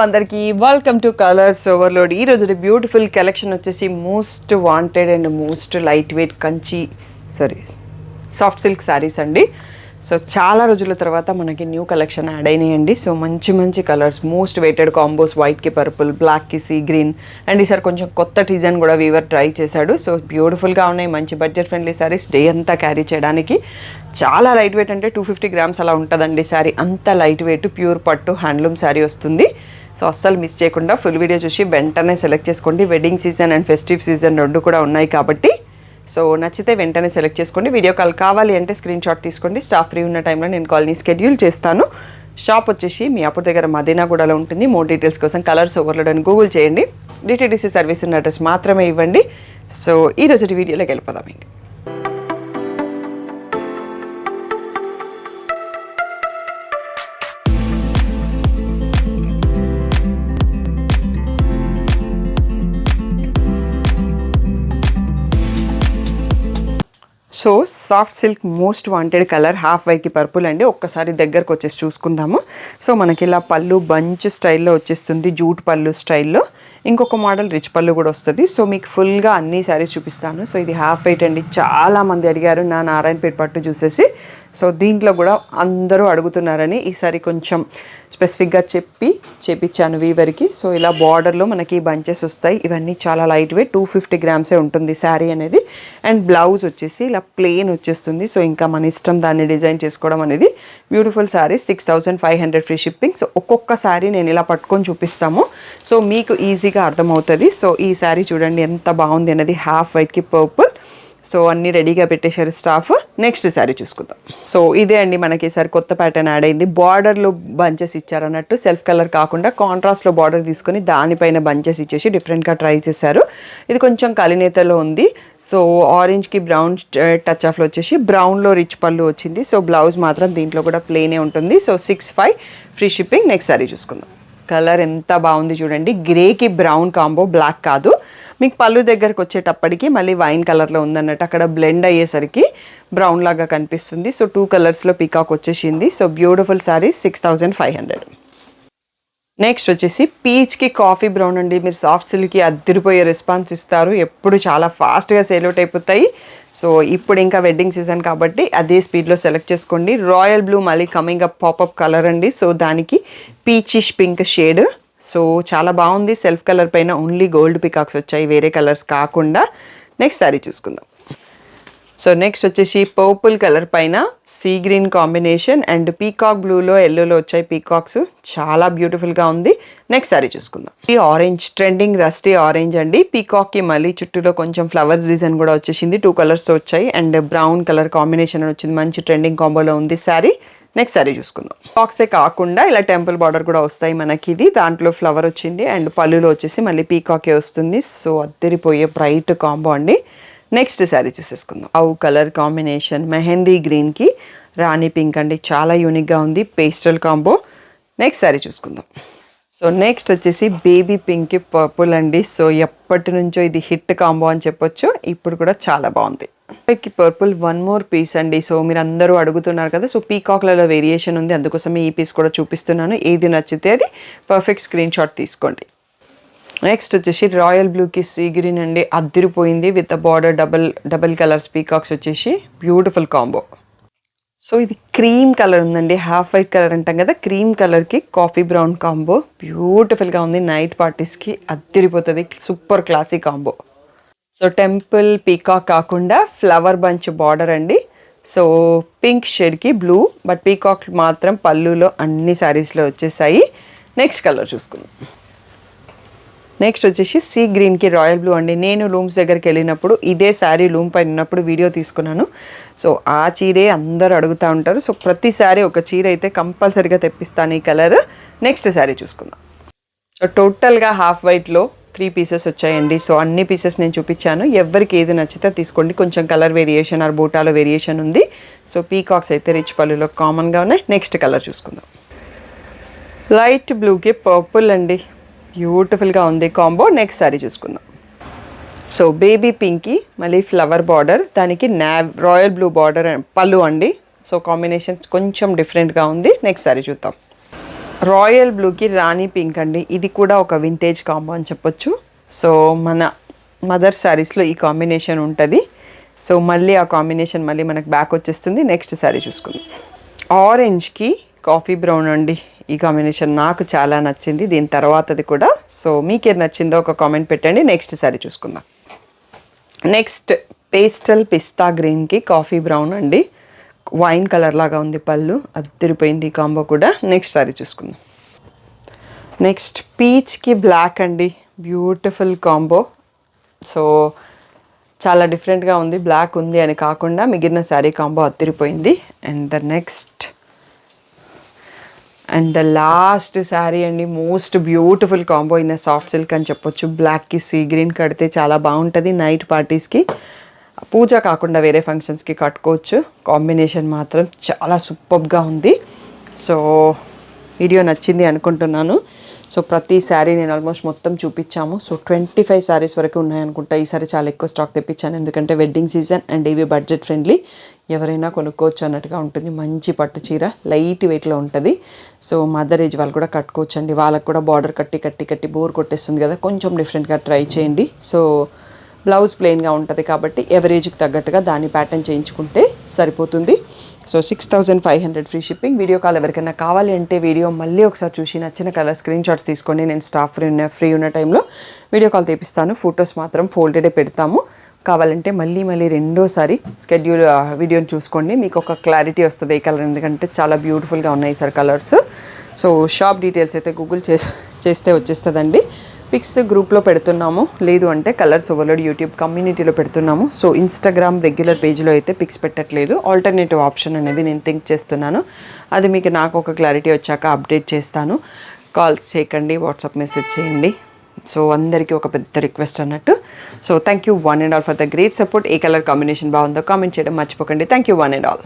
అందరికీ welcome to colours overload. ఈరోజు beautiful collection వచ్చేసి most wanted and most light weight Kanchi soft silk saris అండి. So చాలా రోజుల తర్వాత మనకి న్యూ కలెక్షన్ యాడ్ అయినాయండి. సో మంచి మంచి కలర్స్, మోస్ట్ వెయిటెడ్ కాంబోస్, వైట్కి పర్పుల్, బ్లాక్కి సీ గ్రీన్ అండ్ ఈసారి కొంచెం కొత్త డిజైన్ కూడా వీవర్ ట్రై చేశాడు. సో బ్యూటిఫుల్గా ఉన్నాయి, మంచి బడ్జెట్ ఫ్రెండ్లీ శారీస్, డే అంతా క్యారీ చేయడానికి. చాలా లైట్ వెయిట్, అంటే 250 గ్రామ్స్ అలా ఉంటుందండి శారీ. అంత లైట్ వెయిట్ ప్యూర్ పట్టు హ్యాండ్లూమ్ శారీ వస్తుంది. సో అస్సలు మిస్ చేయకుండా ఫుల్ వీడియో చూసి వెంటనే సెలెక్ట్ చేసుకోండి. Wedding season and festive season రెండు కూడా ఉన్నాయి కాబట్టి సో నచ్చితే వెంటనే సెలెక్ట్ చేసుకోండి. వీడియో కాల్ కావాలి అంటే స్క్రీన్ షాట్ తీసుకోండి. స్టాఫ్ ఫ్రీ ఉన్న టైంలో నేను కాల్ని షెడ్యూల్ చేస్తాను. షాప్ వచ్చేసి మీ అప్పుడు దగ్గర మదీనాగూడలో ఉంటుంది. మోర్ డీటెయిల్స్ కోసం కలర్స్ ఓవర్లోడ్ అని గూగుల్ చేయండి. డిటిడిసి సర్వీస్ ఉన్న అడ్రస్ మాత్రమే ఇవ్వండి. సో ఈరోజు వీడియోలోకి వెళ్ళిపోదాం. ఇంకా so soft silk most wanted colour half వైకి పర్పుల్ అండి. ఒక్కసారి దగ్గరకు వచ్చేసి చూసుకుందాము. సో మనకి ఇలా పళ్ళు బంచ్ స్టైల్లో వచ్చేస్తుంది, జూట్ పళ్ళు స్టైల్లో. ఇంకొక మోడల్ రిచ్ పళ్ళు కూడా వస్తుంది. సో మీకు ఫుల్గా అన్ని శారీస్ చూపిస్తాను. సో ఇది హాఫ్ వైట్ అండి. చాలామంది అడిగారు నా నారాయణపేట పట్టు చూసేసి. సో దీంట్లో కూడా అందరూ అడుగుతున్నారని ఈసారి కొంచెం స్పెసిఫిక్గా చేపించాను వీవర్కి. సో ఇలా బార్డర్లో మనకి బంచెస్ వస్తాయి. ఇవన్నీ చాలా లైట్ వెయిట్, 250 గ్రామ్సే ఉంటుంది శారీ అనేది. అండ్ బ్లౌజ్ వచ్చేసి ఇలా ప్లెయిన్ వచ్చేస్తుంది. సో ఇంకా మన ఇష్టం దాన్ని డిజైన్ చేసుకోవడం అనేది. Beautiful sari, 6500 free shipping. So ఒక్కొక్క శారీ నేను ఇలా పట్టుకొని చూపిస్తాము. సో మీకు ఈజీగా అర్థమవుతుంది. సో ఈ శారీ చూడండి ఎంత బాగుంది అనేది, హాఫ్ వైట్కి పర్పుల్. సో అన్నీ రెడీగా పెట్టేశారు స్టాఫ్. నెక్స్ట్ శారీ చూసుకుందాం. సో ఇదే అండి మనకి ఈసారి కొత్త ప్యాటర్న్ యాడ్ అయింది. బార్డర్లో బంచెస్ ఇచ్చారన్నట్టు, సెల్ఫ్ కలర్ కాకుండా కాంట్రాస్ట్లో బార్డర్ తీసుకొని దానిపైన బంచెస్ ఇచ్చేసి డిఫరెంట్గా ట్రై చేశారు. ఇది కొంచెం కలినేతలో ఉంది. సో ఆరెంజ్కి బ్రౌన్ టచ్ ఆఫ్లో వచ్చేసి బ్రౌన్లో రిచ్ పళ్ళు వచ్చింది. సో బ్లౌజ్ మాత్రం దీంట్లో కూడా ప్లెయినే ఉంటుంది. So 65 free shipping. Next sari చూసుకుందాం. కలర్ ఎంత బాగుంది చూడండి. గ్రేకి బ్రౌన్ కాంబో, బ్లాక్ కాదు. మీకు పళ్ళు దగ్గరకు వచ్చేటప్పటికి మళ్ళీ వైన్ కలర్లో ఉందన్నట్టు, అక్కడ బ్లెండ్ అయ్యేసరికి బ్రౌన్ లాగా కనిపిస్తుంది. సో 2 కలర్స్లో పీకాక్ వచ్చేసింది. So beautiful sari, 6500. నెక్స్ట్ వచ్చేసి పీచ్కి కాఫీ బ్రౌన్ అండి. మీరు సాఫ్ట్ సిల్క్కి అద్దరిపోయే రెస్పాన్స్ ఇస్తారు. ఎప్పుడు చాలా ఫాస్ట్గా సేల్ అవుట్ అయిపోతాయి. సో ఇప్పుడు ఇంకా వెడ్డింగ్ సీజన్ కాబట్టి అదే స్పీడ్లో సెలెక్ట్ చేసుకోండి. రాయల్ బ్లూ మళ్ళీ కమింగ్ అప్ పాపప్ కలర్ అండి. సో దానికి పీచిష్ పింక్ షేడ్. సో చాలా బాగుంది. సెల్ఫ్ కలర్ పైన ఓన్లీ గోల్డ్ పికాక్స్ వచ్చాయి, వేరే కలర్స్ కాకుండా. నెక్స్ట్ శారీ చూసుకుందాం. సో నెక్స్ట్ వచ్చేసి పర్పుల్ కలర్ పైన sea green combination and peacock బ్లూలో ఎల్లోలో వచ్చాయి పీకాక్స్. చాలా బ్యూటిఫుల్గా ఉంది. నెక్స్ట్ శారీ చూసుకుందాం. ఈ ఆరెంజ్, ట్రెండింగ్ రస్టీ ఆరెంజ్ అండి. పీకాక్కి మళ్ళీ చుట్టూలో కొంచెం ఫ్లవర్స్ డిజైన్ కూడా వచ్చేసింది. 2 కలర్స్తో వచ్చాయి అండ్ బ్రౌన్ కలర్ కాంబినేషన్ వచ్చింది. మంచి ట్రెండింగ్ కాంబోలో ఉంది శారీ. నెక్స్ట్ శారీ చూసుకుందాం. బాక్సే కాకుండా ఇలా టెంపుల్ బార్డర్ కూడా వస్తాయి మనకి. ఇది దాంట్లో ఫ్లవర్ వచ్చింది అండ్ పళ్ళులో వచ్చేసి మళ్ళీ పీకాకే వస్తుంది. సో అద్దరిపోయే బ్రైట్ కాంబో అండి. నెక్స్ట్ శారీ చూసేసుకుందాం. అవు కలర్ కాంబినేషన్ మెహందీ గ్రీన్కి రాణి పింక్ అండి. చాలా యూనిక్గా ఉంది, పేస్టల్ కాంబో. నెక్స్ట్ శారీ చూసుకుందాం. సో నెక్స్ట్ వచ్చేసి బేబీ పింక్కి పర్పుల్ అండి. సో ఎప్పటి నుంచో ఇది హిట్ కాంబో అని చెప్పొచ్చు. ఇప్పుడు కూడా చాలా బాగుంది. పర్పుల్ వన్ మోర్ పీస్ అండి. సో మీరు అందరూ అడుగుతున్నారు కదా. సో పీకాక్లలో వేరియేషన్ ఉంది, అందుకోసమే ఈ పీస్ కూడా చూపిస్తున్నాను. ఏది నచ్చితే అది పర్ఫెక్ట్ స్క్రీన్ షాట్ తీసుకోండి. నెక్స్ట్ వచ్చేసి రాయల్ బ్లూకి సీ గ్రీన్ అండి. అద్దరిపోయింది with border double colours peacocks వచ్చేసి బ్యూటిఫుల్ కాంబో. సో ఇది క్రీమ్ కలర్ ఉందండి. హాఫ్ వైట్ కలర్ అంటాం కదా, క్రీమ్ కలర్కి కాఫీ బ్రౌన్ కాంబో. బ్యూటిఫుల్గా ఉంది. నైట్ పార్టీస్కి అద్దరిపోతుంది. Super classy combo. So temple peacock కాకుండా ఫ్లవర్ బంచ్ బార్డర్ అండి. సో పింక్ షేడ్కి బ్లూ, బట్ పీకాక్ మాత్రం పళ్ళులో అన్ని శారీస్లో వచ్చేసాయి. నెక్స్ట్ కలర్ చూసుకుందాం. నెక్స్ట్ వచ్చేసి సీ గ్రీన్కి రాయల్ బ్లూ అండి. నేను లూమ్స్ దగ్గరికి వెళ్ళినప్పుడు ఇదే శారీ లూమ్ పైన ఉన్నప్పుడు వీడియో తీసుకున్నాను. సో ఆ చీరే అందరూ అడుగుతూ ఉంటారు. సో ప్రతి శారీ ఒక చీర అయితే కంపల్సరీగా తెప్పిస్తాను ఈ కలర్. నెక్స్ట్ శారీ చూసుకుందాం. సో టోటల్గా హాఫ్ వైట్లో 3 పీసెస్ వచ్చాయండి. సో అన్ని పీసెస్ నేను చూపించాను. ఎవరికి ఏది నచ్చితే తీసుకోండి. కొంచెం కలర్ వేరియేషన్ ఆర్ బూటాలో వేరియేషన్ ఉంది. సో పీకాక్స్ అయితే రిచ్ పళ్ళులో కామన్గా ఉన్నాయి. నెక్స్ట్ కలర్ చూసుకుందాం. లైట్ బ్లూకి పర్పుల్ అండి. బ్యూటిఫుల్గా ఉంది కాంబో. నెక్స్ట్ శారీ చూసుకుందాం. సో బేబీ పింక్కి మళ్ళీ ఫ్లవర్ బార్డర్, దానికి రాయల్ బ్లూ బార్డర్ పళ్ళు అండి. సో కాంబినేషన్ కొంచెం డిఫరెంట్గా ఉంది. నెక్స్ట్ శారీ చూద్దాం. రాయల్ బ్లూకి రాణి పింక్ అండి. ఇది కూడా ఒక వింటేజ్ కాంబో అని చెప్పొచ్చు. సో మన మదర్ శారీస్లో ఈ కాంబినేషన్ ఉంటుంది. సో మళ్ళీ ఆ కాంబినేషన్ మళ్ళీ మనకు బ్యాక్ వచ్చేస్తుంది. నెక్స్ట్ శారీ చూసుకుందాం. ఆరెంజ్కి కాఫీ బ్రౌన్ అండి. ఈ కాంబినేషన్ నాకు చాలా నచ్చింది. దీని తర్వాతది కూడా. సో మీకేది నచ్చిందో ఒక కామెంట్ పెట్టండి. నెక్స్ట్ శారీ చూసుకుందాం. నెక్స్ట్ పేస్టల్ పిస్తా గ్రీన్కి కాఫీ బ్రౌన్ అండి. వైన్ కలర్ లాగా ఉంది పళ్ళు, అదిరిపోయింది ఈ కాంబో కూడా. నెక్స్ట్ సారీ చూసుకుందాం. నెక్స్ట్ పీచ్కి బ్లాక్ అండి. Beautiful combo. సో చాలా డిఫరెంట్గా ఉంది, బ్లాక్ ఉంది అని కాకుండా మిగిలిన శారీ కాంబో అదిరిపోయింది. అండ్ ద లాస్ట్ శారీ అండి, most beautiful combo in soft silk అని చెప్పొచ్చు. బ్లాక్కి సీ గ్రీన్ కడితే చాలా బాగుంటుంది. నైట్ పార్టీస్కి, పూజ కాకుండా వేరే ఫంక్షన్స్కి కట్టుకోవచ్చు. కాంబినేషన్ మాత్రం చాలా సూపర్గా ఉంది. సో వీడియో నచ్చింది అనుకుంటున్నాను. సో ప్రతి శారీ నేను ఆల్మోస్ట్ మొత్తం చూపించాము. సో 25 శారీస్ వరకు ఉన్నాయనుకుంటా. ఈసారి చాలా ఎక్కువ స్టాక్ తెప్పించాను, ఎందుకంటే వెడ్డింగ్ సీజన్ అండ్ ఇవి బడ్జెట్ ఫ్రెండ్లీ, ఎవరైనా కొనుక్కోవచ్చు అన్నట్టుగా ఉంటుంది. మంచి పట్టు చీర, లైట్ వెయిట్లో ఉంటుంది. సో మదర్ ఏజ్ వాళ్ళు కూడా కట్టుకోవచ్చు అండి. వాళ్ళకు కూడా బార్డర్ కట్టి బోర్ కొట్టేస్తుంది కదా, కొంచెం డిఫరెంట్గా ట్రై చేయండి. సో బ్లౌజ్ ప్లెయిన్గా ఉంటుంది కాబట్టి ఎవరేజ్కి తగ్గట్టుగా దాన్ని ప్యాటర్న్ చేయించుకుంటే సరిపోతుంది. So 6500 free shipping. Video call ఎవరికైనా కావాలి అంటే వీడియో మళ్ళీ ఒకసారి చూసి నచ్చిన కలర్ స్క్రీన్ షాట్స్ తీసుకోండి. నేను స్టాఫ్ ఫ్రీ ఉన్న టైంలో వీడియో కాల్ తెప్పిస్తాను. ఫొటోస్ మాత్రం ఫోల్డెడే పెడతాము. కావాలంటే మళ్ళీ రెండోసారి స్కెడ్యూల్ వీడియోని చూసుకోండి, మీకు ఒక క్లారిటీ వస్తుంది ఏ కలర్, ఎందుకంటే చాలా బ్యూటిఫుల్గా ఉన్నాయి sir colours. So shop details అయితే గూగుల్ చేస్తే వచ్చేస్తుందండి. పిక్స్ గ్రూప్లో పెడుతున్నాము, లేదు అంటే కలర్స్ ఓవర్లోడ్ యూట్యూబ్ కమ్యూనిటీలో పెడుతున్నాము. సో ఇన్స్టాగ్రామ్ రెగ్యులర్ పేజ్లో అయితే పిక్స్ పెట్టట్లేదు. ఆల్టర్నేటివ్ ఆప్షన్ అనేది నేను థింక్ చేస్తున్నాను. అది మీకు నాకు ఒక క్లారిటీ వచ్చాక అప్డేట్ చేస్తాను. కాల్స్ చేయకండి, వాట్సాప్ మెసేజ్ చేయండి. సో అందరికీ ఒక పెద్ద రిక్వెస్ట్ అన్నట్టు. So thank you one and all for the great support. A colour combination బాగుందో కామెంట్ చేయడం మర్చిపోకండి. Thank you one and all.